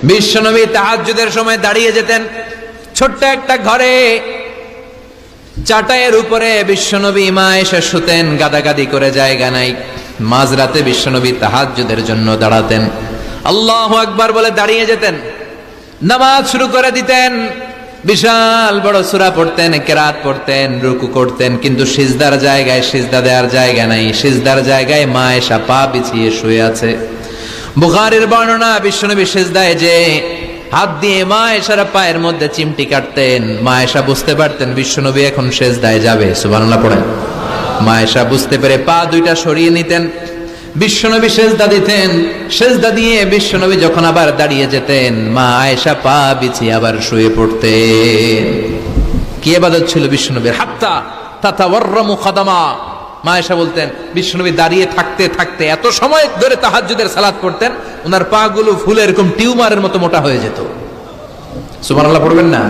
বিশ্বনবী তাহাজ্জুদের সময় দাঁড়িয়ে যেতেন ছোট্ট একটা ঘরে, চাটাইয়ের উপরে বিশ্বনবী মা এসে শুতেন, গাদাগাদি করে জায়গা নাই। মাঝরাতে বিশ্বনবী তাহাজ্জুদের জন্য দাঁড়াতেন, আল্লাহু আকবার বলে দাঁড়িয়ে যেতেন, নামাজ শুরু করে দিতেন। বিশাল বড় সূরা পড়তেন, কেরাত পড়তেন, রুকু করতেন, কিন্তু সিজদার জায়গায় সিজদা দেওয়ার জায়গা নাই। সিজদার জায়গায় মা এসা পা বিছিয়ে শুয়ে আছে। বুখারীর বর্ণনা, বিশ্বনবী সিজদায় যে হাত দিয়ে মা এসার পায়ের মধ্যে চিমটি কাটতেন, মা এসা বুঝতে পারতেন বিশ্বনবী এখন সিজদায় যাবে। সুবহানাল্লাহ পড়েন। মা এসা বুঝতে পেরে পা দুইটা সরিয়ে নিতেন, বিশ্বনবী সিজদা দিতেন। সিজদা দিয়ে বিশ্বনবী যখন আবার দাঁড়িয়ে যেতেন, মা আয়েশা পা বিছিয়ে আবার শুয়ে পড়তেন। কি ইবাদত ছিল বিশ্বনবীর! হাত্তা তাতাওয়াররামু খাদামা। মা আয়েশা বলতেন বিশ্বনবী দাঁড়িয়ে থাকতে থাকতে এত সময় ধরে তাহাজ্জুদের সালাত পড়তেন, ওনার পা গুলো ফুলে এরকম টিউমারের মতো মোটা হয়ে যেত। সুবহানাল্লাহ পড়বেন না?